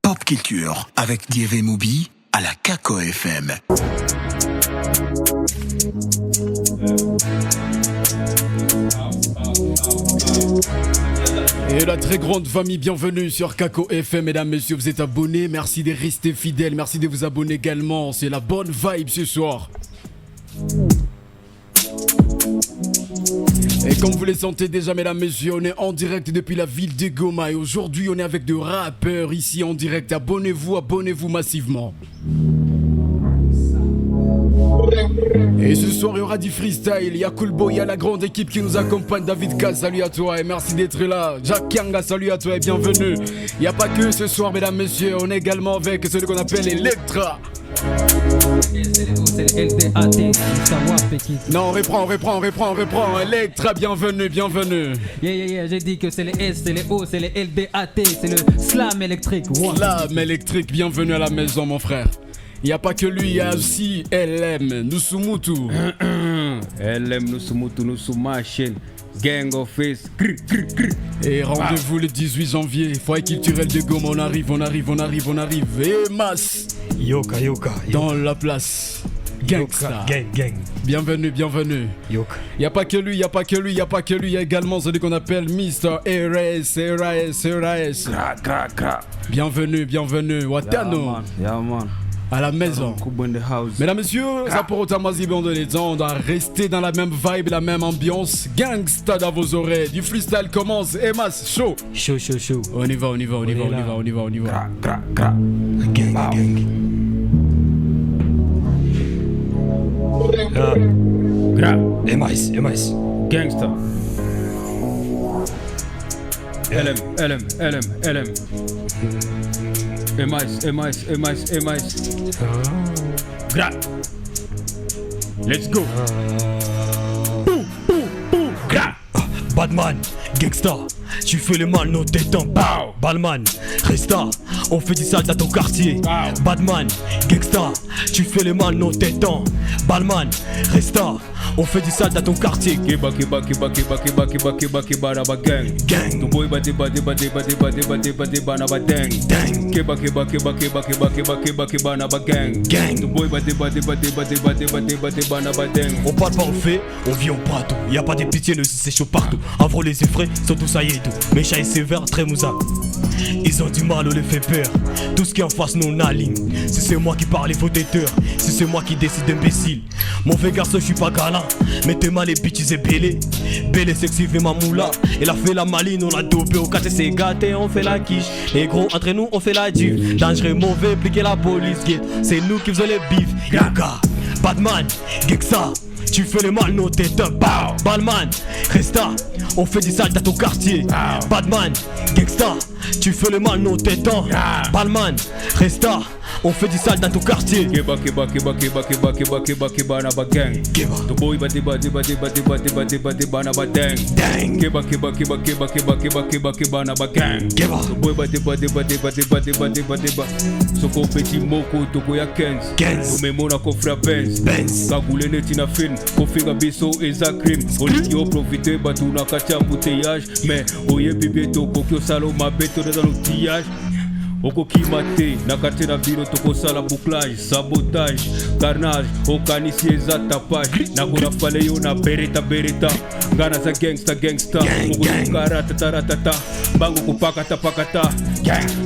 Pop Culture avec Dieve Moubi à la Kako FM. Et la très grande famille, bienvenue sur Kako FM, mesdames, messieurs, vous êtes abonnés, merci de rester fidèles, merci de vous abonner également, c'est la bonne vibe ce soir. Et comme vous les sentez déjà, mesdames, messieurs, on est en direct depuis la ville de Goma et aujourd'hui on est avec des rappeurs ici en direct, abonnez-vous massivement. Et ce soir il y aura du freestyle, il y a Coolboy, il y a la grande équipe qui nous accompagne, David K, salut à toi et merci d'être là. Jack Kanga, salut à toi et bienvenue. Il n'y a pas que ce soir, mesdames, messieurs, on est également avec celui qu'on appelle Electra. C'est le LDAT, savoir petit. Non, on reprend. Electra, bienvenue. Yeah, j'ai dit que c'est les S, c'est les O, c'est les LDAT, c'est le slam électrique. Wow. Slam électrique, bienvenue à la maison, mon frère. Il n'y a pas que lui, il y a aussi LM, Nusumutu. LM, Nusumutu, Nusumachen, Gang of Face. Et rendez-vous le 18 janvier, foyer culturel de Goma, on arrive. Et Mas. Yoka. Dans la place. Gangsta. Gang. Bienvenue. Yoka. Il n'y a pas que lui, il y a également celui qu'on appelle Mr. RS. Gra. Bienvenue, Watano. Yeah, man. À la maison. Mesdames, messieurs, ça pour autant, on doit rester dans la même vibe, la même ambiance. Gangsta dans vos oreilles. Du freestyle commence. Emas, chaud. Chaud. On y va. Gra. Gang. Gra. Emais. Gangsta. LM. Emais. Gra. Let's go. Gra. Badman, Gangsta, tu fais le mal, nos têtes en bas. Balman, Resta, on fait du sale dans ton quartier. Badman, Gangsta, tu fais le mal, nos têtes en Balman, Resta, on fait du sale dans ton quartier. Keba na ba gang. Tu boy bade na ba dang. Keba na ba gang. Tu boy bade na ba dang. On parle pas, on fait, on vit, on prato. Y'a pas de pitié, le c'est chaud partout. Avant les effraits, sont tous ça y est tout. Méchants et sévères, très moussa. Ils ont du mal, on les fait peur. Tout ce qui est en face, nous on aligne. Si c'est moi qui parle, il faut têteur. Si c'est moi qui décide, imbécile. Mauvais garçon, je suis pas galant. Mettez mal les bitches et Bélé. Bélé sexy fait ma moula. Elle a fait la maline, on a dopé au quartier, c'est gâté, on fait la quiche. Les gros, entre nous, on fait la div. Dangereux, mauvais, pliquer la police. C'est nous qui faisons les bifs. Yoga, Batman, Gangsta, tu fais le mal, nos têtes. Balman, Resta, on fait du sale dans ton quartier. Batman, Gangsta, tu fais le mal, nos têtes. Balman, Resta, on fait du sale dans ton quartier. Keba na ba gang. Tu boy bade na ba dang. Keba na ba gang. Tu boy bade. Soko petit moko toko ya 15. Tu memona ko fra Benz. Kagule neti na fin, ko finga biso eza crime. Oliki o profiter batu na kati embouteillage. Mais oye bibé toko kyo salo mabeto dans l'outillage. Oko kimate, na karte na biro toko sala bouclage, sabotage, carnage, okanisi eza tapage. Na kona fale yo na bereta. Gana za gangsta, Mungu karata, bango kupakata.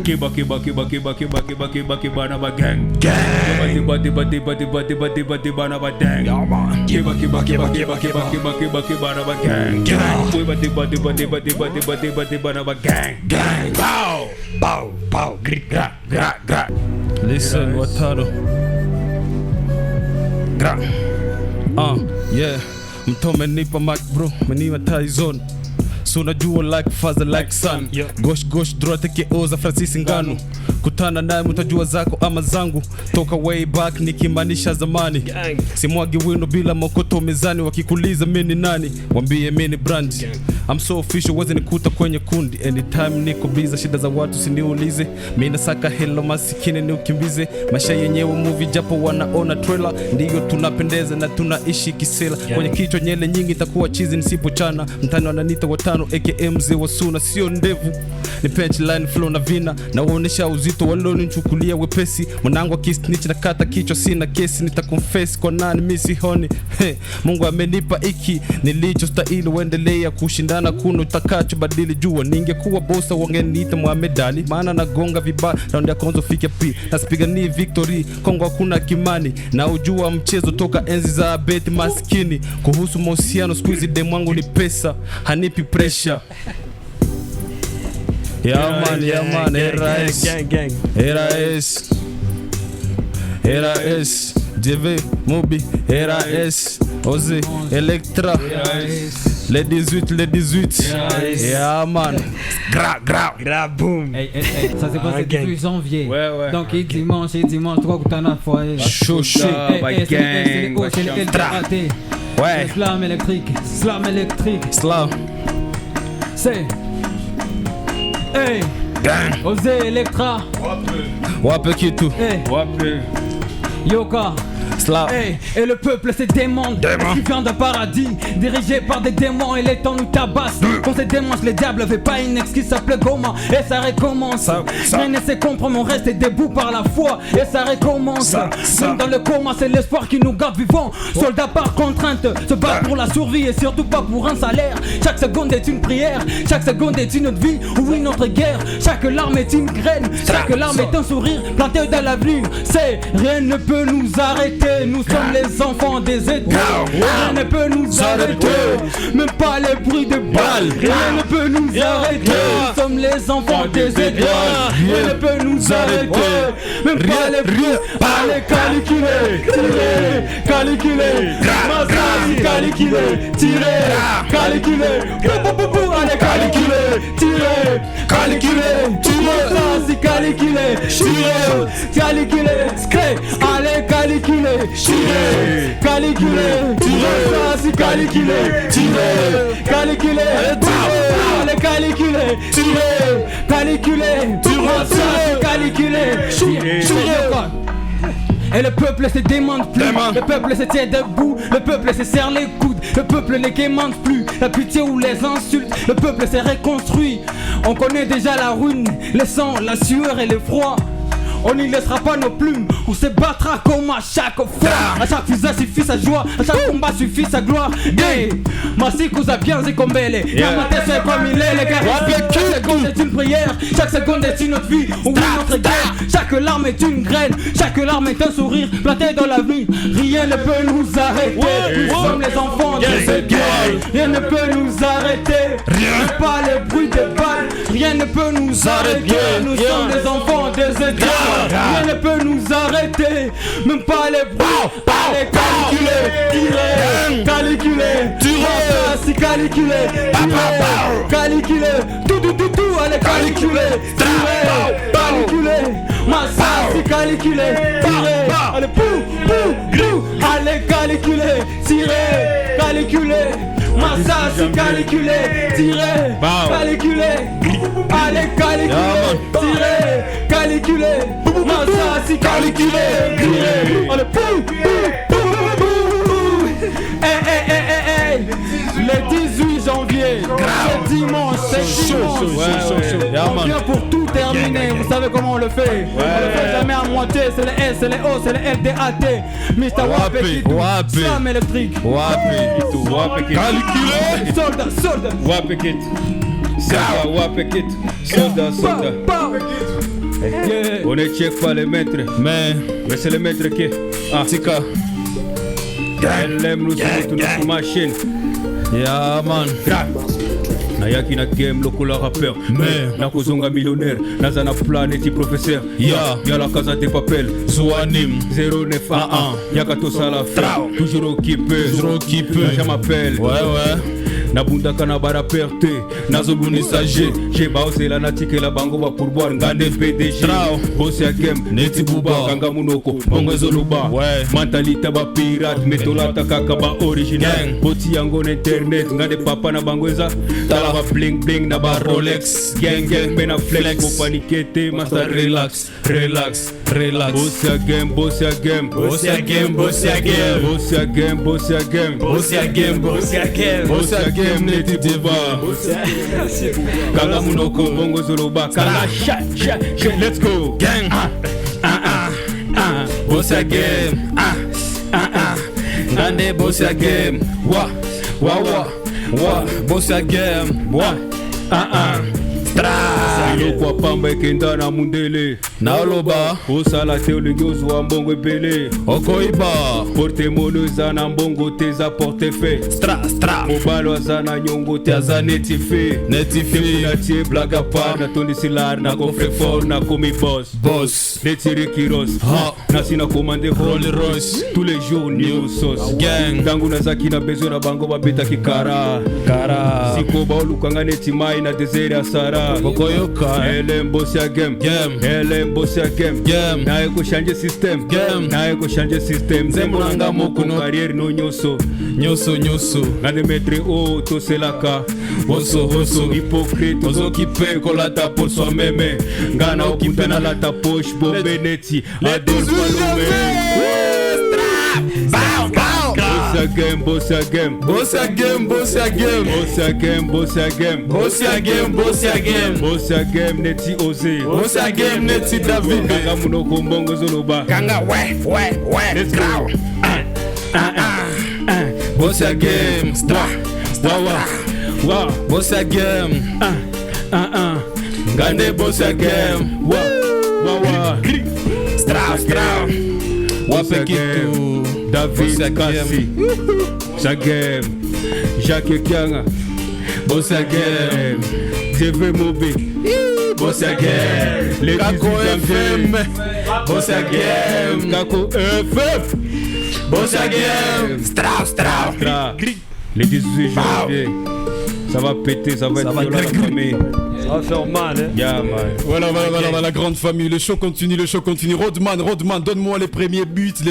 Keba na ba gang. Keba na ba dang. Keba na ba gang. Keba na ba gang. Bow. Gra. Listen, Watano. Gra. Yeah. Mtome nipa mic bro, meniwa Tyson. So najua like father like son. Gosh droite ke oza Francis Ngannou. kutana naye mtajua zako ama zangu. Toka way back nikimaanisha zamani. Simwagi wino bila mokoto mezani, wakikuliza mimi nani wambie mimi brand. I'm so official, wezi nikuta kwenye kundi. Anytime niko biza, shida za watu siniulize. Mimi nasaka hello masikini ni ukimbize. Maisha yenyewe movie japo wanaona trailer. Ndiyo tunapendeza na tunaishi kisela. Kwenye kichwa nyele nyingi takuwa chizi nisipochana. Mtani wananita watano aka mzee wa suna. Sio ndevu ni punchline flow na vina. Na waonesha uzito walonichukulia wepesi. Mwanangu akisnitch na kata kichwa sina kesi. Nitakonfess kwa nani misi honi. Mungu amenipa iki nilicho stahili, uendelea kushindana kuno utakacho badili. Jua ningekuwa bossa wangeniita Mohamed Ali, maana nagonga vibaya round ya kwanza fika pi. Nasipigania victory Kongo hakuna kimani. Na ujua mchezo toka enzi za beti maskini. Kuhusu mahusiano squeeze demu wangu ni pesa, hanipi pressure. Yeah man, RAS JV Mobi, RAS Ozé, Electra, les 18. Yeah man. Gra boom. Ça s'est passé depuis janvier. Ouais. Donc dimanche, 3 Koutana foyer. Chaud, C'est le O, c'est le LDAT. Ouais. Slam électrique. Slam. C'est Ozé, Electra. Wape kitu. Wape. Yoka. Slam. Et le peuple se demande qui vient d'un paradis dirigé par des démons et les temps nous tabassent. Quand ces démons, le diable avait pas une ex qui s'appelait Goma. Et ça recommence. Rien ne se comprend, on reste debout par la foi. Et ça recommence. Même dans le coma, c'est l'espoir qui nous garde vivants. Soldats par contrainte, se battent pour la survie et surtout pas pour un salaire. Chaque seconde est une prière, chaque seconde est une autre vie ou une autre guerre. Chaque larme est une graine, chaque larme est un sourire planté dans l'avenir. C'est rien ne peut nous arrêter. Nous sommes les enfants des étoiles. Rien ne peut nous arrêter. Même pas les bruits de balles. Rien ne peut nous arrêter. Nous sommes les enfants des étoiles. Rien ne peut nous arrêter. Même pas les bruits. Allez calculer. Massage calculer. Tirer. Calculer. Allez calculer. Massage calculer. Calculer. Allez calculer. Calculer, c'est calculer, calculer, allez calculer, Et le peuple se demande plus, le peuple se tient debout, le peuple se serre les coudes, le peuple ne quémande plus la pitié ou les insultes, le peuple se reconstruit. On connaît déjà la ruine, le sang, la sueur et le froid. On n'y laissera pas nos plumes, on se battra comme à chaque fois. À chaque fusée suffit sa joie, à chaque combat suffit sa gloire. Massikus a bien zikombele, Yamate c'est comme il est, les gars. Chaque seconde est une prière, chaque seconde est une autre vie ou une autre guerre. Chaque larme est une graine, chaque larme est un sourire planté dans la vie. Rien ne peut nous arrêter, nous sommes les enfants des étoiles. Rien ne peut nous arrêter, pas les bruits de balles. Rien ne peut nous arrêter, nous sommes les enfants des étoiles. Rien ne peut nous arrêter, même pas les bruits. Allez calculer, tirer, calculer, tout, allez calculer, tirer, calculer, massage, calculer, tirer, allez allez calculer, tirer, calculer, massage, calculer, tirer, calculer, allez calculer, tirer, calculer, massage, calculer, tirer, allez le 18 janvier, c'est dimanche, on vient pour tout terminer, vous savez comment on le fait. On le fait jamais à moitié, c'est le S, c'est le O, c'est le LDAT. Mr. Wapekit, Slam électrique. Calculé. Soldat. Wapekit. Soldat. On ne check pas les maîtres, mais c'est les maîtres qui. Tika. Elle aime nous sur machine. Yeah man. Nayaki na game lokola rappeur, mais na kozonga millionnaire, naza na planète professeur. Yala casa de papel, Zouanim 0911, yaka to sala toujours occupé, je m'appelle. Ouais. nabundaka na baraperte nazobunisa je baosela natikela bango bapourboire ngande PDG bosi ya game neti buba kanga munoko bongo ezoloba mentalite bapirate metolata kaka baoriginal boti yango na internet ngande papa na bango eza tala ba bling bling na ba Rolex gang mpe na flex bopanike te master relax bosi ya game neti buba kanga munoko bongo ezoloba kanga let's go gang bosi ya game ngande bosi ya game wa bosi ya game iloko apamba ekenda na mundele naoloba osala te olingi ozwa mbongo ebele okoyiba portemono eza na mbongo te eza portefeuille mobalo aza na nyongo te aza netife natie blaga par natondisi lar nakofre fort nakomi boss netiri kiros nasi nakomande Rolls Royce tous les jours new sauce ntango nazaki na besoin na bango babetaki kara siko baolukanga neti mai na desert ya sara ele mbosi ya game naye koshanje system nzembolanga moko no carrière no nyonso ngande metre o toselaka oso hypocrite ozokipe kolata pour soi-même ngana okipe na lata poche bombe neti ador palome Boss again. Neti Ose. Boss again, Neti David. Kanga munoko mbongo zoloba. Kanga we. Let's go. Boss again. Wow. Boss again. Gande boss again. Wow. Strau. Wapekitu. David Kassi, Jagem, Jacques Kianga, Bossagem, TV Mobi, Bossagem, les Kako FM, Bossagem, Kako FM, Bossagem, Strau, les 18 janvier, ça va péter, ça va être violent la famille. Ça va faire mal, hein? Yeah, man. Voilà, la grande famille. Le show continue. Rodman, donne-moi les premiers beats.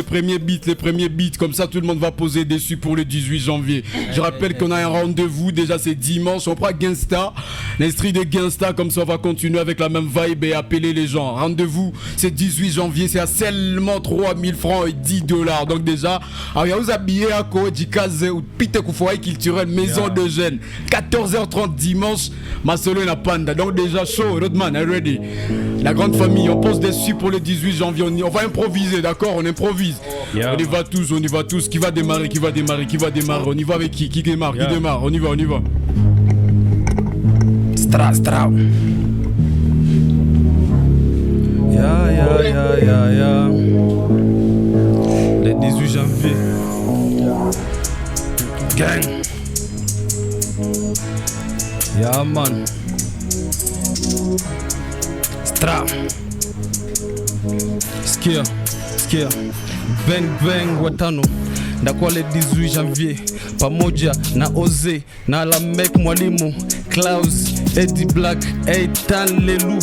Comme ça, tout le monde va poser dessus pour le 18 janvier. Je rappelle qu'on a un rendez-vous. Déjà, c'est dimanche. On prend Gangsta. L'esprit de Gangsta. Comme ça, on va continuer avec la même vibe et appeler les gens. Rendez-vous, c'est 18 janvier. C'est à seulement 3000 francs et $10. Donc, déjà, vous habillez à Kodjikaze ou Pite Koufoaï culturel, maison de jeunes. 14h30 dimanche. Ma solo n'a pas. Donc déjà chaud, Rodman, ready. La grande famille, on pose dessus pour le 18 janvier. On va improviser, d'accord? On improvise. Yeah. On y va tous. Qui va démarrer? On y va avec qui? Qui démarre? On y va. Strau. Ya. Le 18 janvier. Gang. Ya man. Strau. Skia. Bang watano. Ndakuwa le 18 janvier pamoja na Oze na Lamek Mwalimu Klaus Eddie Black Eitan Lelu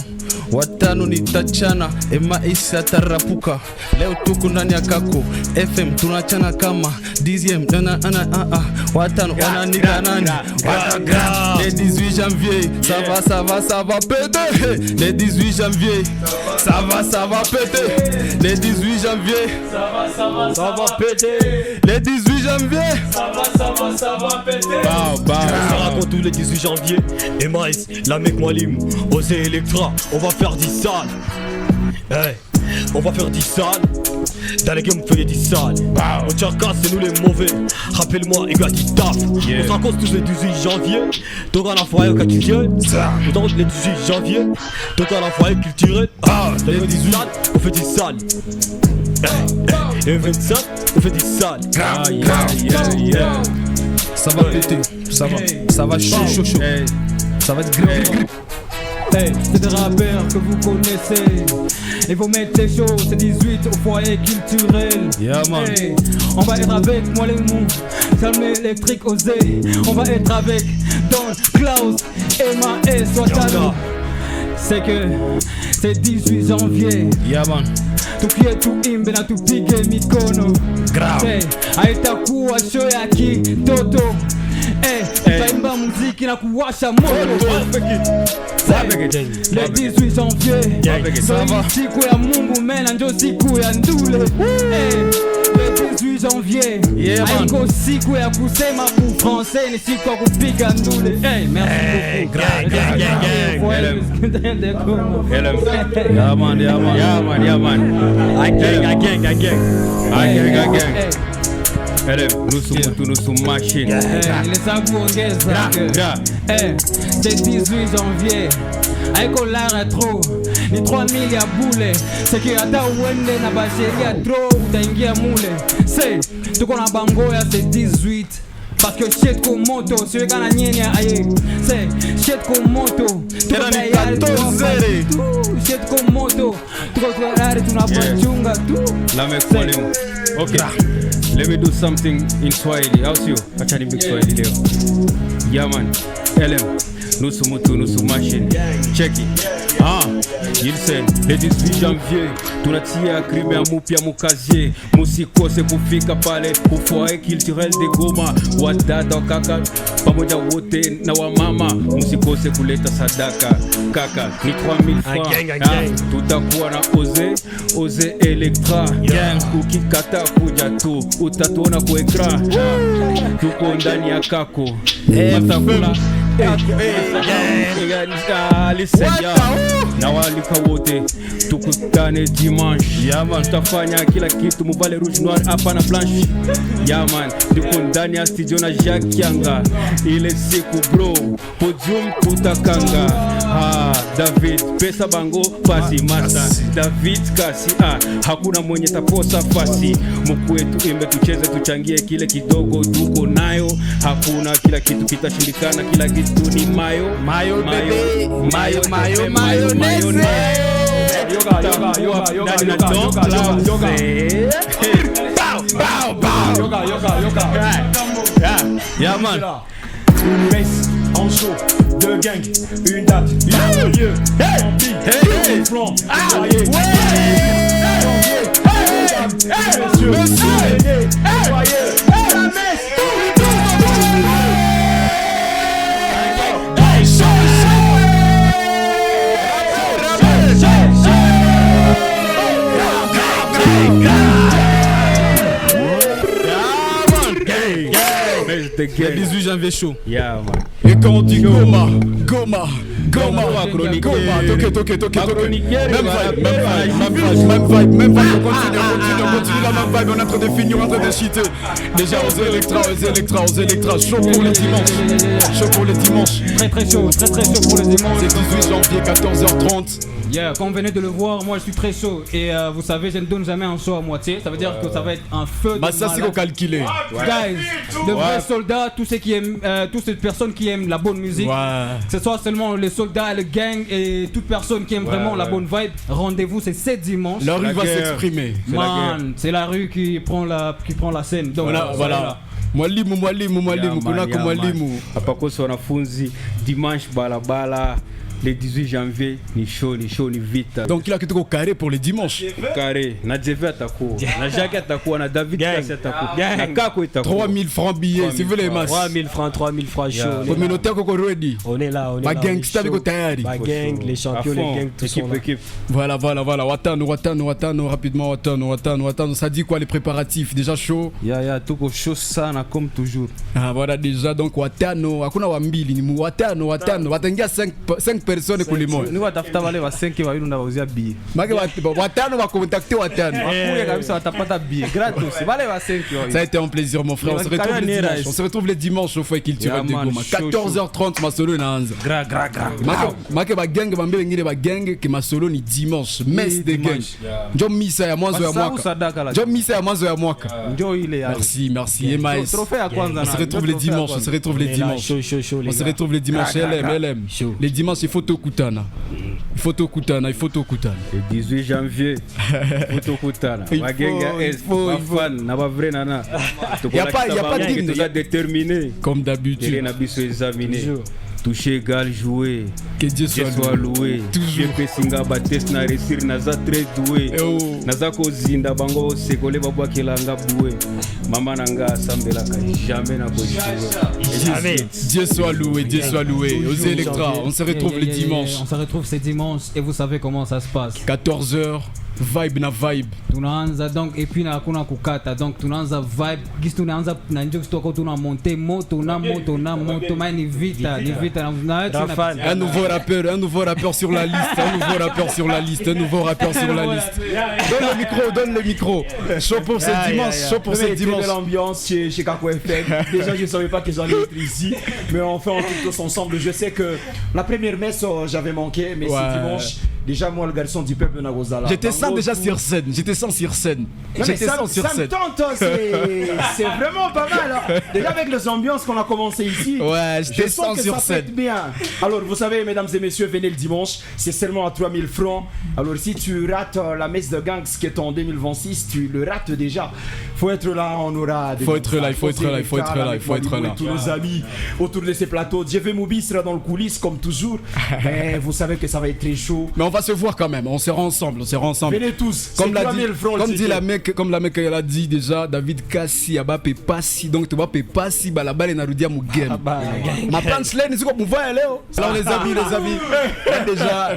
watano nitachana maisha tarapuka leo tuko ndani ya Kako FM tunachana kama DZM watano wananika nani le 18 janvier ça va péter le 18 janvier ça va péter le 18 janvier ça va péter le 18 janvier ça va péter on se raconte tous les 18 janvier et Maïs Lamek Mwalimu Ose Electra on va faire 10 salles. Hey, on va faire 10 salles. Dans les games, on fait 10 salles. Au Tcharkas, c'est nous les mauvais. Rappelle-moi, les gars qui taffent. On se rencontre tous les 18 janvier. Donc à la foyer culturel. On rencontre les 18 janvier. Donc à la foyer culturel. Les 18 salles, on fait 10 salles. Et 25, on fait 10 salles. Ça va péter. Ça va chaud. Ça va être grip. Hey, c'est des rappeurs que vous connaissez. Et vous mettez chaud, c'est 18 au foyer culturel. Yeah, man. Hey, on va être avec moi les mots. Salme électrique osé. On va être avec Don, Klaus, Emma et Swatano. C'est que c'est 18 janvier. Yeah man. Tukie tu imbe na tupige mikono. Grave. Haitakuwa show ya kitoto. Tutaimba muziki na kuwasha moto. Le 18 janvier. Ndio siku ya Mungu mena ndio siku ya ndule. Le 18 janvier. Haiko siku ya kusema ku français ni siku ya kupiga ndule. Merci beaucoup. Yeah man. Again. Nous sommes machine. Les kuongeza. C'est 18 janvier. Haiko la retro. Ni 3000 ya bule. C'est que hata uende na basheria draw utaingia mule. C'est tuko na bango ya c'est 18. Parce que shit komoto, si kana nyenya aye. C'est shit komoto. Tena ni 14 shit komoto. Tuko tayari tunapachunga tu. La mwalimu. Okay. Let me do something in Swahili. How's you? Acha nimbe Swahili leo. Yeah man. LM. Nusu machine. Check it. Il said, le 18 janvier tunatia krime ya mupya mukazie, musikose kufika pale kufoe culturel de Goma, wadada kaka pamoja wote na wamama, musikose kuleta sadaka kaka, ni 3000 francs. Tutakuwa na Oze Electra ukikata kuja tu utatuona kwa ekran, tuko ndani ya kako matakula listen na walika wote tukutane dimanche. Yaman, tutafanya kila kitu mubale rouge noir hapa na blanche. Yaman, tuko ndani ya studio na Jacques Kianga. Ile siku bro, podium tutakanga. David pesa bango pasi masa. David kasi hakuna mwenye takosa fasi. Mkwetu imbe tucheze tuchangie kile kidogo tuko nayo. Hakuna kila kitu kitashindikana, kila kitu ni mayo. Yeah man. Une messe en show de gang, une date, un lieu, un plan, monsieur, la messe. Le 18 janvier chaud. Yeah man. Et quand on dit Goma, Goma, même vibe, on continue la même vibe, on est en train de finir, on est en train de cheater. Déjà aux Electra, chaud pour les dimanches. Très chaud pour les dimanches. C'est 18 janvier, 14h30. Yeah, quand vous venez de le voir, moi je suis très chaud. Et vous savez, je ne donne jamais un show à moitié. Ça veut dire que ça va être un feu de bah ça c'est qu'on calculé. Guys, de vrais soldats, tous ceux qui aiment, toutes ces personnes qui aiment la bonne musique. Que ce soit seulement les soldats, le gang et toute personne qui aime vraiment la bonne vibe. Rendez-vous, c'est 7 dimanche. La rue va s'exprimer. Man, c'est la rue qui prend la scène. Donc voilà. Mwalimu kunako mwalimu. Apakosa wanafunzi dimanche balabala. Le 18 janvier, ni chaud, ni vite. Donc il a que trop carré pour les dimanches. Carré, na Djeve atakuwa, na Jacques atakuwa, na David Kasi atakuwa, na Kako atakuwa. 3000 francs billets, si vous voulez masses. 3000 francs chaud. Communautaire koko ready. On est là. Ba gangsta biko tayari. Ba gang, les champions, les gangs, tout ça. Équipe. Voilà. Watano, rapidement, Watano. Ça dit quoi les préparatifs? Déjà chaud? Ya, tuko chaud sana comme toujours. Voilà déjà, donc Watano, hakuna wambili, ni Watano. Watangia 5 personnes kulimo. Ni watafuta wale wa 5 wa yule wauzia bie. Maki Watano va contacter Watano. Wakuye kabisa watapata bie gratos. Wale wa 5 yo. Ça a été un plaisir mon frère. On se retrouve les dimanches au Foyer Culturel de Goma. 14h30 masolo inaanza. Gra. Maki ba gang bambele ngine ba gang ki masolo ni dimanche. Messe de gang. Njo misa ya mwanzo ya mwaka. Njo misa ya mwanzo ya mwaka. Njo ile ya. Merci Emmaïs. Trophée à kwanza. On se retrouve les dimanches. On se retrouve les dimanches. Les dimanches il faut Kutana. Il faut tout Kutana. Le 18 janvier, Foto Kutana. Wagenga est fan, n'a pas vrai nana. Il n'y a pas d'hymne. Tout ça déterminé. Comme d'habitude. Il n'a pas examiné. Toucher égal, jouer. Que Dieu soit loué. Toujours. Singa bates na réussir naza très doué. Naza ko zinda bango sekole babwa kelanga boué. Maman nanga sambela ka jamais na ko jouer. Dieu soit loué. Aux Electra, on se retrouve le dimanche. On se retrouve ce dimanche et vous savez comment ça se passe. 14h. Vibe. Tunaanza donc et puis na hakuna kukata donc tunaanza vibe gisi tunaanza na njoo kitoko tuna monter moto mani vita na un nouveau rappeur sur la liste donne le micro chaud pour ce dimanche l'ambiance chez Kako FM. Déjà je savais pas que j'allais être ici mais on fait tous ensemble. Je sais que la première messe j'avais manqué mais ce dimanche déjà moi le garçon du peuple Nagozala. J'étais sans sur scène. Ça me tente, c'est vraiment pas mal. Hein. Déjà avec les ambiances qu'on a commencé ici, j'étais sans sur scène. Bien. Alors vous savez mesdames et messieurs, venez le dimanche, c'est seulement à 3000 francs. Alors si tu rates la messe de Gangs qui est en 2026, tu le rates déjà. Faut être là, on aura des... Il faut être là. Tous nos amis autour de ces plateaux. JV Moubi sera dans le coulisses comme toujours. Mais vous savez que ça va être très chaud. Mais on va se voir quand même, on sera ensemble. Venez tous. Comme la mec elle a dit déjà, David Kassi Abape Passi, donc tu vas passi la balle na rudia mu game. Ma punchline c'est comme vous voyez Léo. Alors les amis,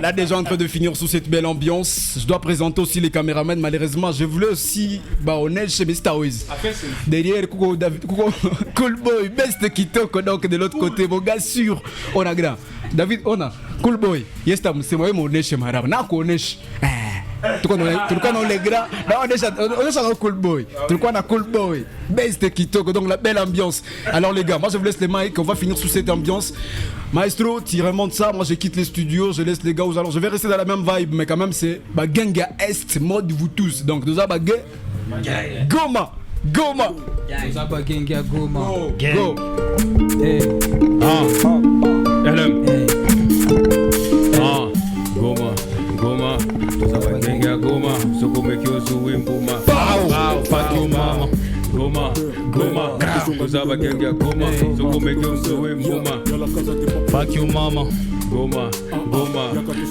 là déjà en train de finir sous cette belle ambiance. Je dois présenter aussi les caméramans. Malheureusement, je voulais aussi on chez Mr. Wiz. Derrière Kuko David Kuko Cool Boy Best Kitoko donc de l'autre côté mon gars sûr. On a grand. David on a Cool Boy. Yes tam c'est moi mon chez Marab. Na ko nesh. Tulikuwa na Olegra na on est Cool Boy. Tulikuwa na Cool Boy Best Kitoko donc la belle ambiance. Alors les gars, moi je vous laisse les mics, on va finir sous cette ambiance. Maestro, tu remontes ça, moi je quitte les studios, je laisse les gars aux alors je vais rester dans la même vibe mais quand même c'est Genga Est mode vous tous. Donc nous avons Goma. Nous avons Genga Goma. Go. LM. Goma. Genga Goma. Soko mekyo suwimbuma. Fatuma. Goma. Uzaba Genga Goma. Soko mekyo suwimbuma. Fuck you mama. Goma.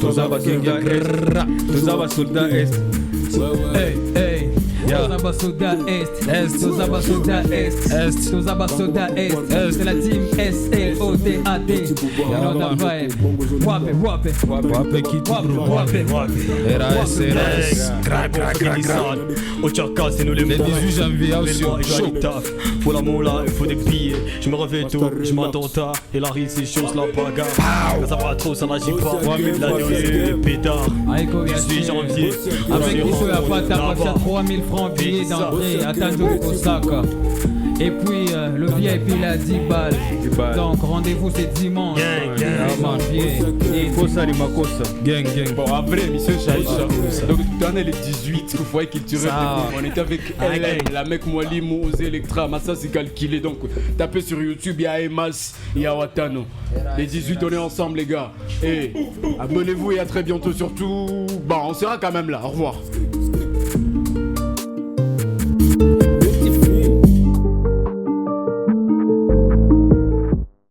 Uzaba Genga Est. Uzaba Soldat Est. Hey. Tuzaba Soda Est. C'est la team SLODAD. Another vibe. Wape qui RAS. Ochaka, c'est nous les 18 janvier chaud. Pour l'amour là, il faut des billets. Je me réveille tôt, je m'attends tard. Et la ride, c'est chose la bagarre. Ça va trop, ça n'agit pas. La nuit, c'est des pétards. 18 janvier. Avec qui tu as pas ta 3000 francs billets d'entrée à Tanjiro Osaka. Et puis le VIP il a 10 balles. Donc rendez-vous c'est dimanche. Gang. Bon après monsieur Chaïcha. Donc tu en es le 18, vous voyez culturel. On était avec LM, la mec Moualimou aux Electra, Massa c'est calculé. Donc tapez sur YouTube, il y a Emas, il y a Watano. Les 18 on est ensemble les gars. Et abonnez-vous et à très bientôt surtout. Bon on sera quand même là, au revoir.